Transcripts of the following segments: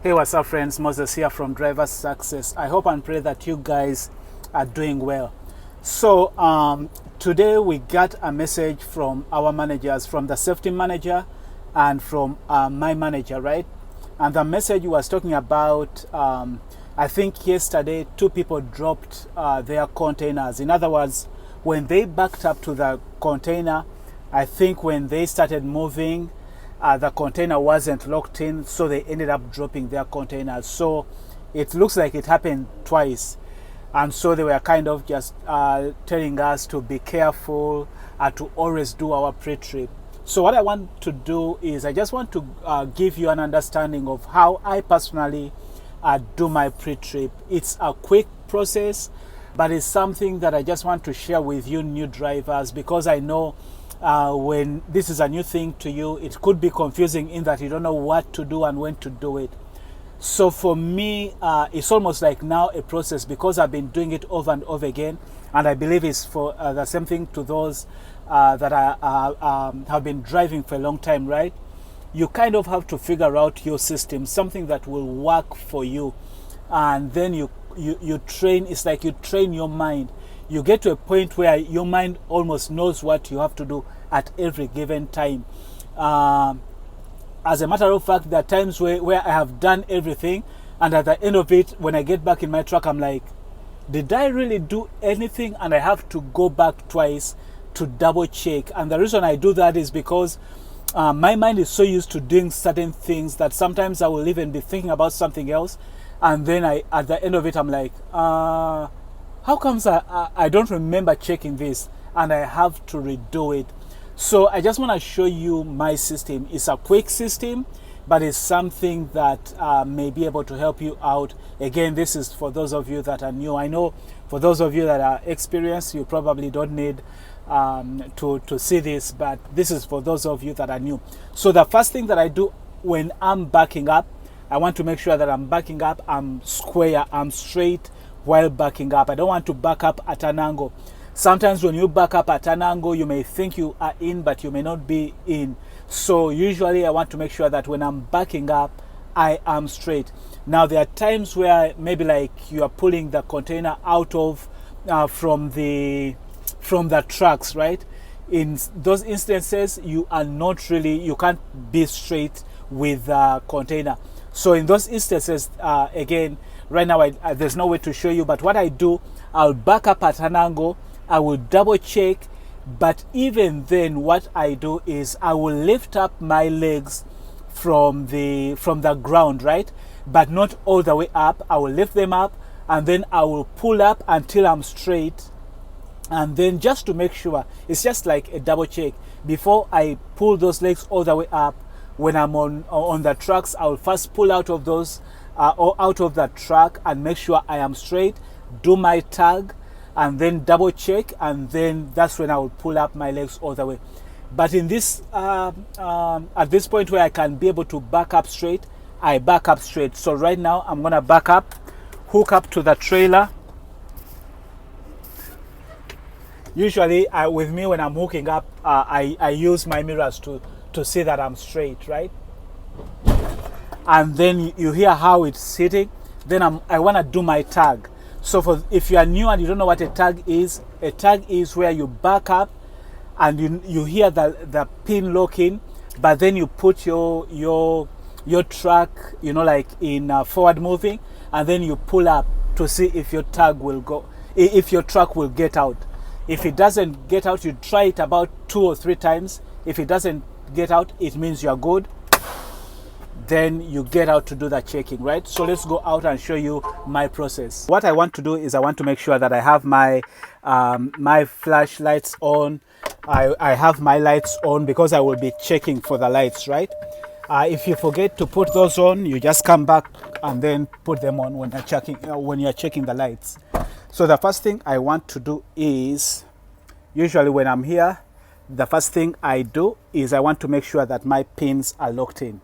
Hey, what's up, friends? Moses here from Driver Success. I hope and pray that you guys are doing well. So, today we got a message from our managers, from the safety manager and from my manager, right? And the message was talking about, I think yesterday, two people dropped their containers. In other words, when they backed up to the container, I think when they started moving, the container wasn't locked in, so they ended up dropping their containers. So it looks like it happened twice, and so they were kind of just telling us to be careful, to always do our pre-trip. So what I want to do is I just want to give you an understanding of how I personally do my pre-trip. It's a quick process, but it's something that I just want to share with you new drivers, because I know when this is a new thing to you, it could be confusing in that you don't know what to do and when to do it. So for me, it's almost like now a process, because I've been doing it over and over again, and I believe it's for the same thing to those that have been driving for a long time, right? You kind of have to figure out your system, something that will work for you, and then you train. It's like you train your mind. You get to a point where your mind almost knows what you have to do at every given time. As a matter of fact, there are times where I have done everything, and at the end of it, when I get back in my truck, I'm like, did I really do anything? And I have to go back twice to double check. And the reason I do that is because my mind is so used to doing certain things that sometimes I will even be thinking about something else, and then at the end of it, I'm like, how comes I don't remember checking this, and I have to redo it. So I just want to show you my system. It's a quick system, but it's something that may be able to help you out. Again, this is for those of you that are new. I know for those of you that are experienced, you probably don't need to see this, but this is for those of you that are new. So the first thing that I do when I'm backing up, I want to make sure that I'm backing up, I'm square, I'm straight while backing up. I don't want to back up at an angle. Sometimes when you back up at an angle, you may think you are in, but you may not be in. So usually I want to make sure that when I'm backing up, I am straight. Now there are times where maybe like you are pulling the container out of from the trucks, right? In those instances, you can't be straight with the container. So in those instances, again, right now there's no way to show you, but what I do, I'll back up at an angle, I will double check, but even then what I do is I will lift up my legs from the ground, right? But not all the way up. I will lift them up, and then I will pull up until I'm straight. And then just to make sure, it's just like a double check. Before I pull those legs all the way up, when I'm on the trucks, I will first pull out of those or out of the truck and make sure I am straight, do my tag, and then double check, and then that's when I will pull up my legs all the way. But in this at this point where I can be able to back up straight, I back up straight. So right now I'm gonna back up, hook up to the trailer. Usually with me, when I'm hooking up, I use my mirrors to see that I'm straight, right? And then you hear how it's sitting. Then I want to do my tag. So if you are new and you don't know what a tag is where you back up and you hear the pin locking, but then you put your truck, like in forward moving, and then you pull up to see if your tag will go, if your truck will get out. If it doesn't get out, you try it about 2 or 3 times. If it doesn't get out, it means you're good. Then you get out to do the checking, right? So let's go out and show you my process. What I want to do is I want to make sure that I have my my flashlights on. I have my lights on because I will be checking for the lights, right? If you forget to put those on, you just come back and then put them on when you're checking the lights. So the first thing I want to do is, usually when I'm here, the first thing I do is I want to make sure that my pins are locked in.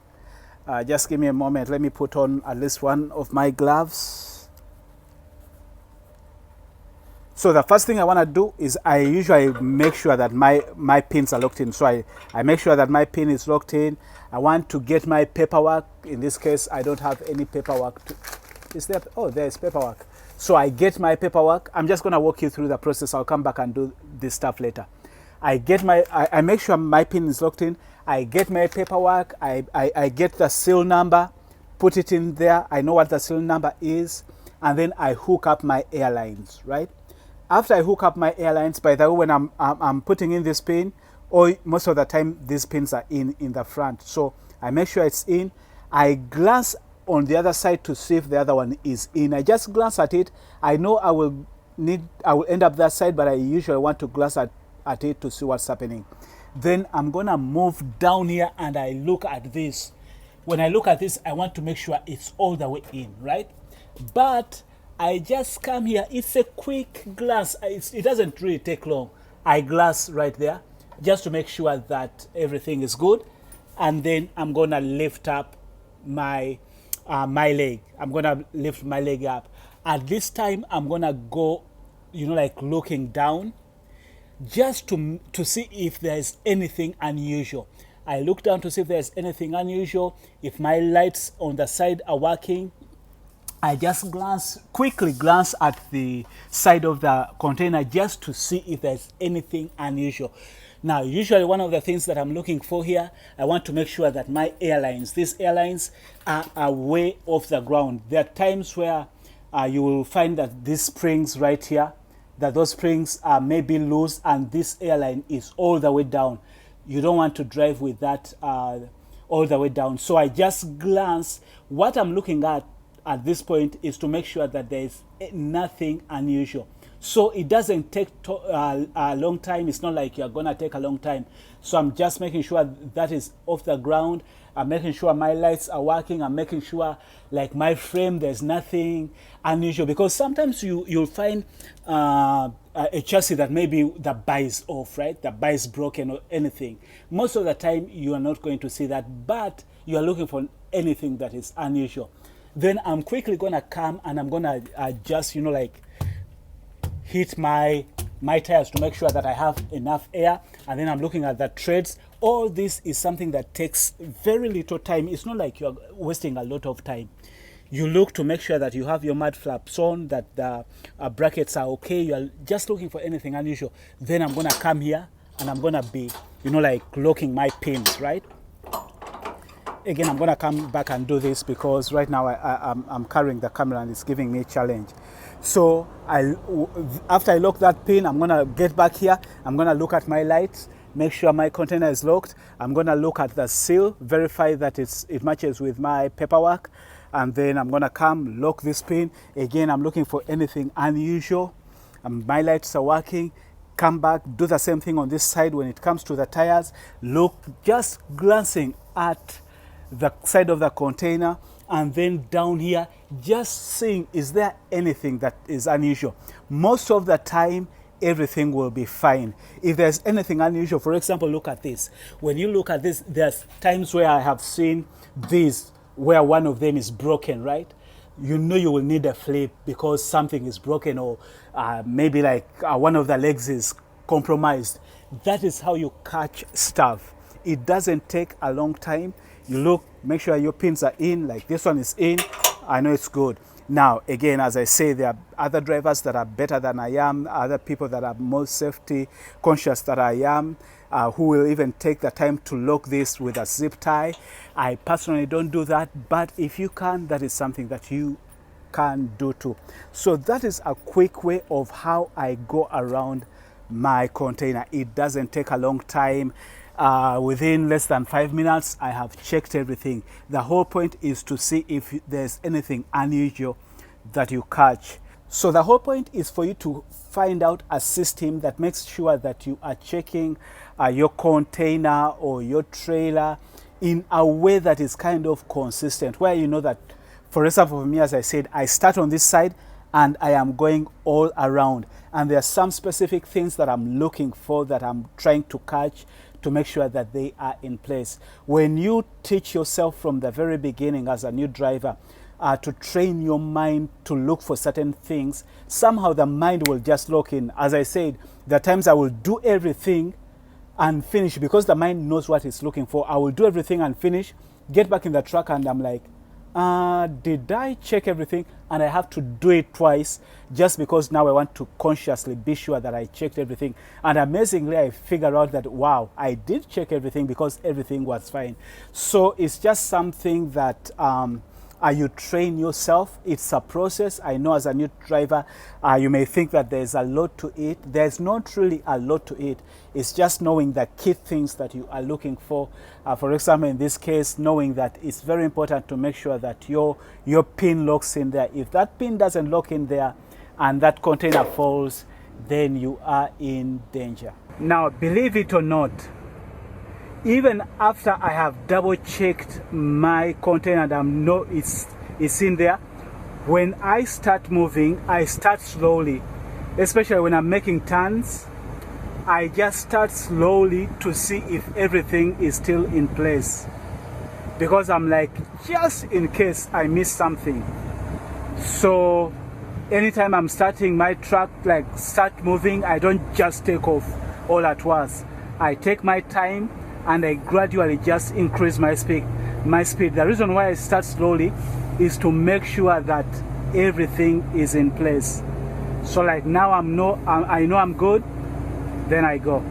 Just give me a moment. Let me put on at least one of my gloves. So the first thing I want to do is I usually make sure that my pins are locked in. So I make sure that my pin is locked in. I want to get my paperwork. In this case, I don't have any paperwork. Is there? Oh, there's paperwork. So I get my paperwork. I'm just going to walk you through the process. I'll come back and do this stuff later. I make sure my pin is locked in. I get my paperwork. I get the seal number, put it in there. I know what the seal number is. And then I hook up my airlines, right? After I hook up my airlines, by the way, when I'm putting in this pin, or most of the time these pins are in the front. So I make sure it's in. I glance on the other side to see if the other one is in. I just glance at it. I know I will end up that side, but I usually want to glance at it to see what's happening. Then I'm gonna move down here and I look at this. When I look at this, I want to make sure it's all the way in, right? But I just come here. It's a quick glance. It doesn't really take long. I glance right there just to make sure that everything is good. And then I'm going to lift up my leg. I'm going to lift my leg up. At this time, I'm going to go, like looking down just to see if there's anything unusual. I look down to see if there's anything unusual. If my lights on the side are working, I just quickly glance at the side of the container just to see if there's anything unusual. Now, usually one of the things that I'm looking for here, I want to make sure that these airlines are away off the ground. There are times where you will find that these springs right here, that those springs are maybe loose and this airline is all the way down. You don't want to drive with that all the way down. So I just glance. What I'm looking at this point is to make sure that there is nothing unusual. So it doesn't take a long time. It's not like you're going to take a long time. So I'm just making sure that is off the ground. I'm making sure my lights are working. I'm making sure, like my frame, there's nothing unusual. Because sometimes you'll find a chassis that maybe the bar is off, right? The bar is broken or anything. Most of the time, you are not going to see that. But you are looking for anything that is unusual. Then I'm quickly going to come and I'm going to just, hit my tires to make sure that I have enough air. And then I'm looking at the treads. All this is something that takes very little time. It's not like you're wasting a lot of time. You look to make sure that you have your mud flaps on, that the brackets are okay. You're just looking for anything unusual. Then I'm going to come here and I'm going to be, locking my pins, right? Again, I'm going to come back and do this because right now I'm carrying the camera and it's giving me a challenge. So after I lock that pin, I'm going to get back here. I'm going to look at my lights, make sure my container is locked. I'm going to look at the seal, verify that it matches with my paperwork. And then I'm going to come lock this pin. Again, I'm looking for anything unusual. My lights are working. Come back, do the same thing on this side when it comes to the tires. Look, just glancing at the side of the container and then down here just seeing, is there anything that is unusual? Most of the time everything will be fine. If there's anything unusual, for example, look at this. When you look at this, there's times where I have seen this where one of them is broken, right? You will need a flip because something is broken or maybe like one of the legs is compromised. That is how you catch stuff. It doesn't take a long time. You look, make sure your pins are in, like this one is in. I know it's good. Now, again, as I say, there are other drivers that are better than I am, other people that are more safety conscious than I am, who will even take the time to lock this with a zip tie. I personally don't do that, but if you can, that is something that you can do too. So that is a quick way of how I go around my container. It doesn't take a long time. Within less than 5 minutes, I have checked everything. The whole point is to see if there's anything unusual that you catch. So the whole point is for you to find out a system that makes sure that you are checking your container or your trailer in a way that is kind of consistent, where you know that, for example, for me, as I said, I start on this side and I am going all around. And there are some specific things that I'm looking for, that I'm trying to catch, to make sure that they are in place. When you teach yourself from the very beginning as a new driver, to train your mind to look for certain things, somehow the mind will just lock in. As I said, there are times I will do everything and finish because the mind knows what it's looking for. I will do everything and finish, get back in the truck, and I'm like, did I check everything? And I have to do it twice just because now I want to consciously be sure that I checked everything. And amazingly, I figured out that, wow, I did check everything because everything was fine. So it's just something that you train yourself. It's a process. I know as a new driver, you may think that there's a lot to it. There's not really a lot to it. It's just knowing the key things that you are looking for. For example, in this case, knowing that it's very important to make sure that your pin locks in there. If that pin doesn't lock in there and that container falls, then you are in danger. Now, believe it or not, even after I have double checked my container and I know it's in there, when I start moving, I start slowly, especially when I'm making turns. I just start slowly to see if everything is still in place, because I'm like, just in case I miss something. So anytime I'm starting my truck, like start moving, I don't just take off all at once. I take my time and I gradually just increase my speed. The reason why I start slowly is to make sure that everything is in place. So like now I know I'm good, then I go.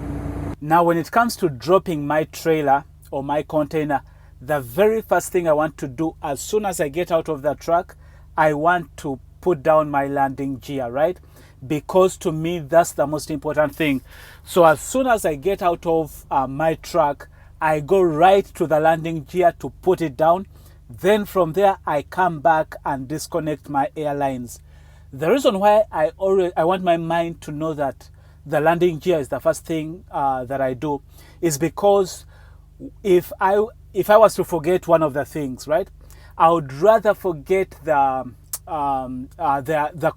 Now when it comes to dropping my trailer or my container, the very first thing I want to do as soon as I get out of the truck, I want to put down my landing gear, right? Because to me, that's the most important thing. So as soon as I get out of my truck, I go right to the landing gear to put it down. Then from there, I come back and disconnect my airlines. The reason why I want my mind to know that the landing gear is the first thing that I do is because if I was to forget one of the things, right, I would rather forget the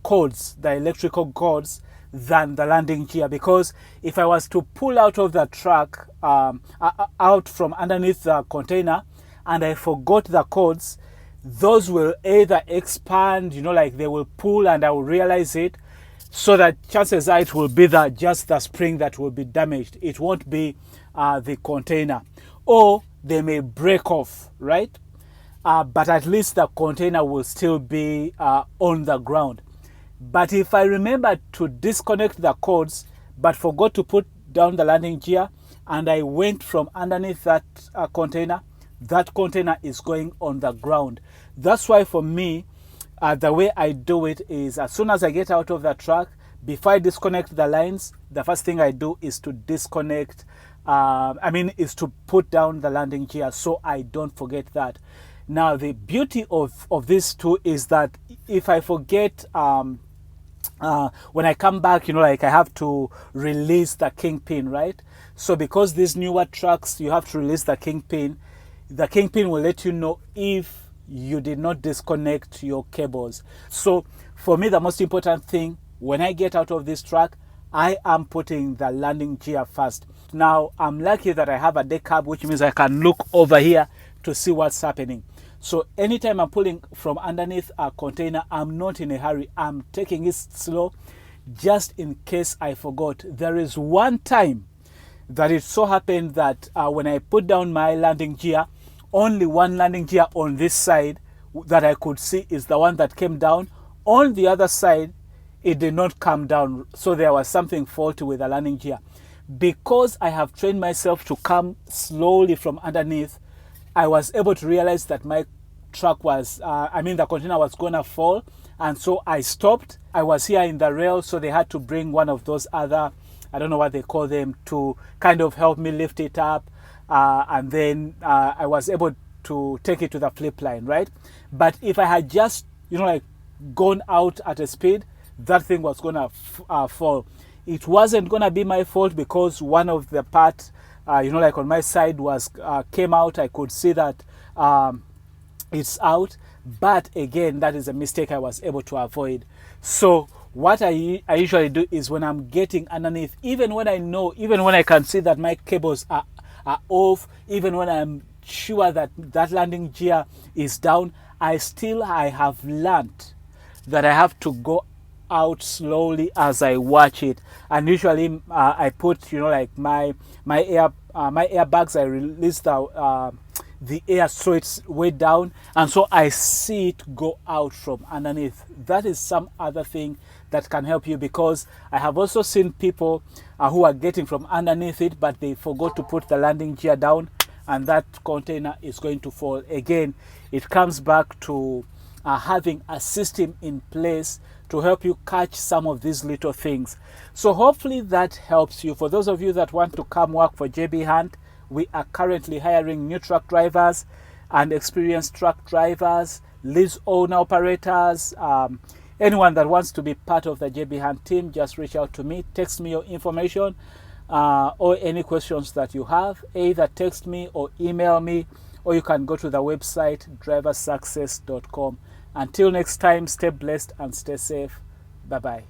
cords, the electrical cords, than the landing gear. Because if I was to pull out of the truck, out from underneath the container, and I forgot the cords, those will either expand, like they will pull and I will realize it. So that chances are it will be just the spring that will be damaged. It won't be the container. Or they may break off, right? But at least the container will still be on the ground. But if I remember to disconnect the cords but forgot to put down the landing gear and I went from underneath that container is going on the ground. That's why for me, the way I do it is as soon as I get out of the truck, before I disconnect the lines, the first thing I do is to disconnect, is to put down the landing gear so I don't forget that. Now, the beauty of this too is that if I forget, when I come back, I have to release the kingpin, right? So because these newer trucks, you have to release the kingpin. The kingpin will let you know if you did not disconnect your cables. So for me, the most important thing, when I get out of this truck, I am putting the landing gear first. Now, I'm lucky that I have a deck cab, which means I can look over here to see what's happening. So anytime I'm pulling from underneath a container, I'm not in a hurry. I'm taking it slow just in case I forgot. There is one time that it so happened that when I put down my landing gear, only one landing gear on this side that I could see is the one that came down. On the other side, it did not come down. So there was something faulty with the landing gear. Because I have trained myself to come slowly from underneath, I was able to realize that my truck was, the container was going to fall. And so I stopped. I was here in the rail, so they had to bring one of those other, I don't know what they call them, to kind of help me lift it up. And then I was able to take it to the flip line, right? But if I had just, gone out at a speed, that thing was going to fall. It wasn't going to be my fault because one of the parts, on my side was came out. I could see that it's out. But again, that is a mistake I was able to avoid. So what I usually do is when I'm getting underneath, even when I can see that my cables are off, even when I'm sure that landing gear is down, I have learned that I have to go out slowly as I watch it. And usually I put, like my airbags, I release the air so it's way down, and so I see it go out from underneath. That is some other thing that can help you, because I have also seen people who are getting from underneath it, but they forgot to put the landing gear down, and that container is going to fall. Again, it comes back to having a system in place to help you catch some of these little things. So hopefully that helps you. For those of you that want to come work for JB Hunt, we are currently hiring new truck drivers and experienced truck drivers, lease owner operators. Anyone that wants to be part of the JB Hunt team, just reach out to me, text me your information, or any questions that you have. Either text me or email me, or you can go to the website driversuccess.com. Until next time, stay blessed and stay safe. Bye-bye.